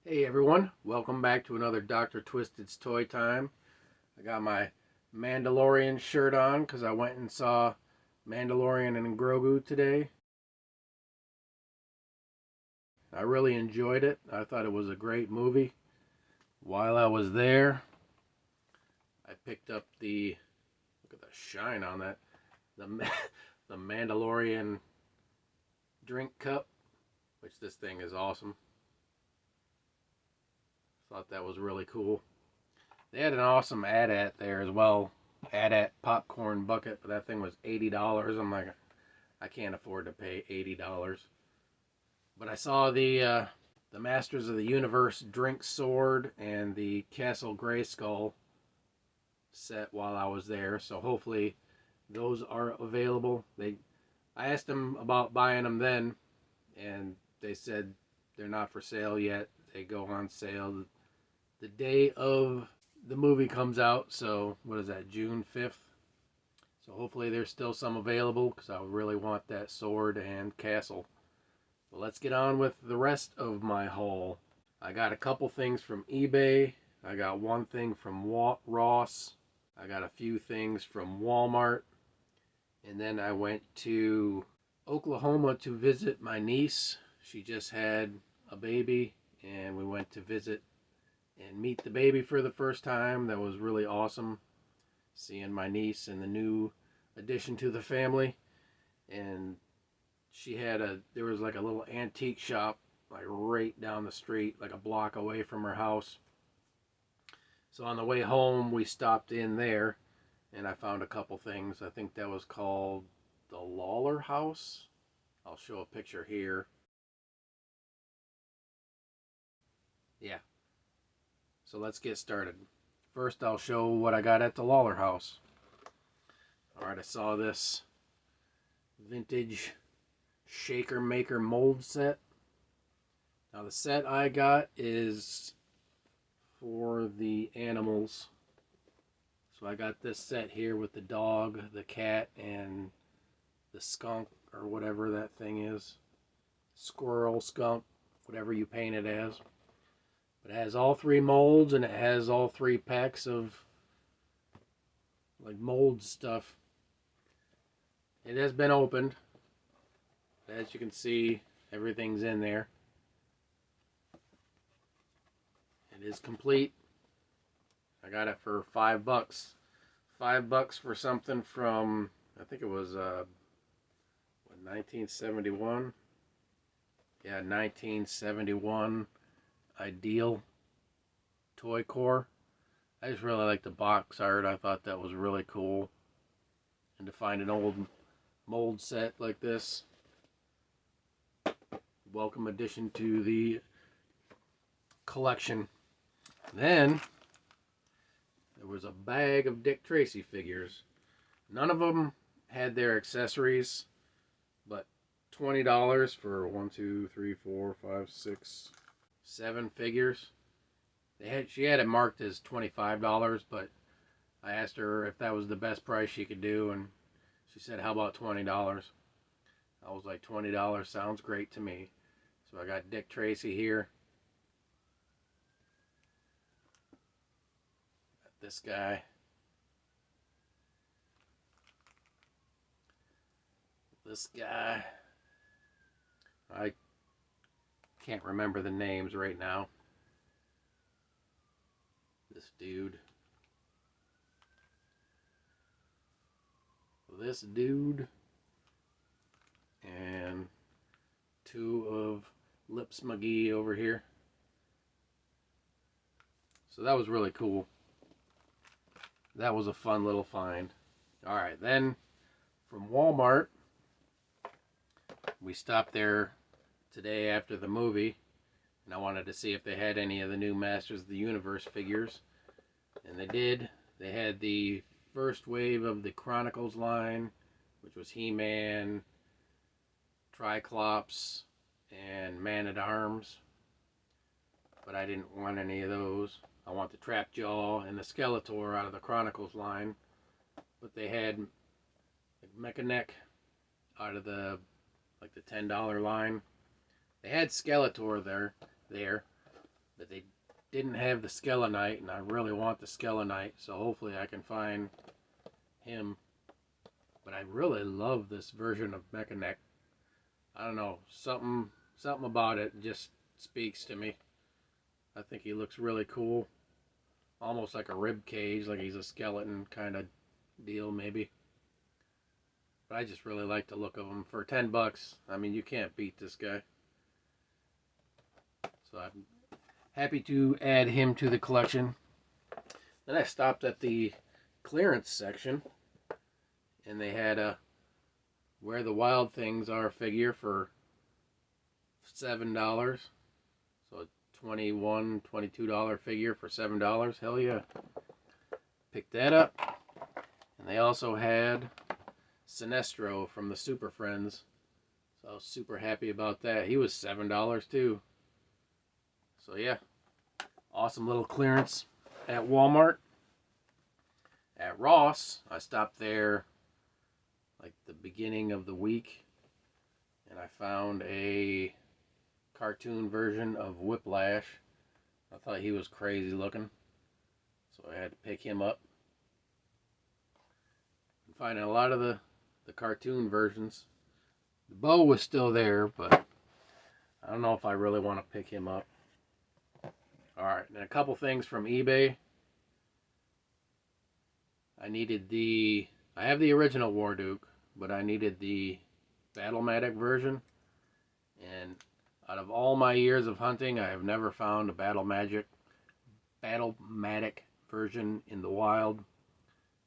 Hey everyone, welcome back to another Dr. Twisted's Toy Time. I got my Mandalorian shirt on because I went and saw Mandalorian and Grogu today. I really enjoyed it. I thought it was a great movie. While I was there, I picked up look at the shine on that, the, the Mandalorian drink cup, which this thing is awesome. Thought that was really cool. They had an awesome AT-AT there as well. AT-AT popcorn bucket, but that thing was $80. I'm like, I can't afford to pay $80. But I saw the Masters of the Universe drink sword and the Castle Grayskull set while I was there, so hopefully those are available. I asked them about buying them then, and they said they're not for sale yet. They go on sale the day of the movie comes out, so what is that, June 5th? So hopefully there's still some available because I really want that sword and castle. But let's get on with the rest of my haul. I got a couple things from eBay. I got one thing from Ross. I got a few things from Walmart. And then I went to Oklahoma to visit my niece. She just had a baby, and we went to visit and meet the baby for the first time. That was really awesome, seeing my niece and the new addition to the family. And there was like a little antique shop like right down the street, like a block away from her house. So on the way home we stopped in there and I found a couple things. I think that was called the Lawler House. I'll show a picture here. Yeah, so let's get started. First I'll show what I got at the Lawler House. Alright, I saw this vintage shaker maker mold set. Now the set I got is for the animals. So I got this set here with the dog, the cat, and the skunk, or whatever that thing is. Squirrel, skunk, whatever you paint it as. But it has all three molds and it has all three packs of like mold stuff. It has been opened. As you can see, everything's in there. It is complete. I got it for $5. $5 for something from, I think it was 1971. Yeah, 1971 Ideal Toy Core. I just really like the box art. I thought that was really cool. And to find an old mold set like this, welcome addition to the collection. Then there was a bag of Dick Tracy figures. None of them had their accessories, but $20 for 1, 2, 3, 4, 5, 6, 7 figures. She had it marked as $25, but I asked her if that was the best price she could do, and she said, how about $20? I was like, $20 sounds great to me. So I got Dick Tracy here. Got this guy. This guy. I can't remember the names right now. This dude. This dude. And two of Lips McGee over here. So that was really cool. That was a fun little find. Alright, then from Walmart, we stopped there today after the movie, and I wanted to see if they had any of the new Masters of the Universe figures. And they did. They had the first wave of the Chronicles line, which was He-Man, Triclops, and Man-at-Arms. But I didn't want any of those. I want the Trapjaw and the Skeletor out of the Chronicles line. But they had Mechaneck out of the $10 line. They had Skeletor there. The didn't have the Skelenite, and I really want the Skelenite, so hopefully I can find him. But I really love this version of Mechanic. I don't know, something about it just speaks to me. I think he looks really cool. Almost like a rib cage, like he's a skeleton kind of deal maybe. But I just really like the look of him. For 10 bucks, I mean, you can't beat this guy. So I'm happy to add him to the collection. Then I stopped at the clearance section, and they had a Where the Wild Things Are figure for $7. So a $21, $22 figure for $7. Hell yeah. Picked that up. And they also had Sinestro from the Super Friends. So I was super happy about that. He was $7 too. So yeah, awesome little clearance at Walmart. At Ross, I stopped there like the beginning of the week, and I found a cartoon version of Whiplash. I thought he was crazy looking, so I had to pick him up. I'm finding a lot of the cartoon versions. The bow was still there, but I don't know if I really want to pick him up. Alright, and a couple things from eBay. I have the original Warduke, but I needed the Battlematic version. And out of all my years of hunting, I have never found a Battlematic version in the wild.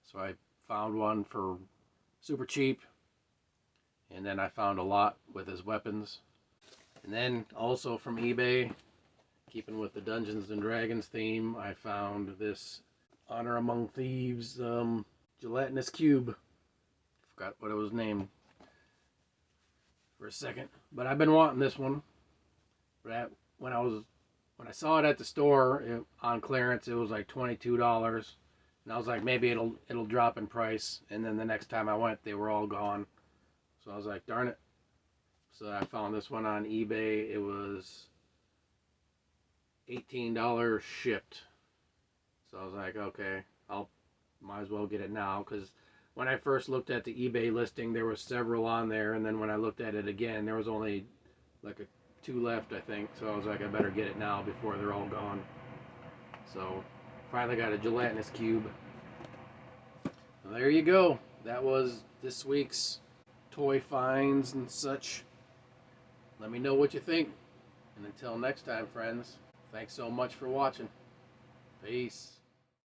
So I found one for super cheap. And then I found a lot with his weapons. And then also from eBay, keeping with the Dungeons and Dragons theme, I found this Honor Among Thieves gelatinous cube. Forgot what it was named for a second, but I've been wanting this one. But when I saw it at the store on clearance, it was like $22, and I was like, maybe it'll drop in price. And then the next time I went, they were all gone. So I was like, darn it. So I found this one on eBay. It was $18 shipped. So I was like, okay, might as well get it now, because when I first looked at the eBay listing, there was several on there, and then when I looked at it again, there was only like 2 left, I think. So I was like, I better get it now before they're all gone. So finally got a gelatinous cube. Well, there you go. That was this week's toy finds and such. Let me know what you think. And until next time, friends, thanks so much for watching. Peace.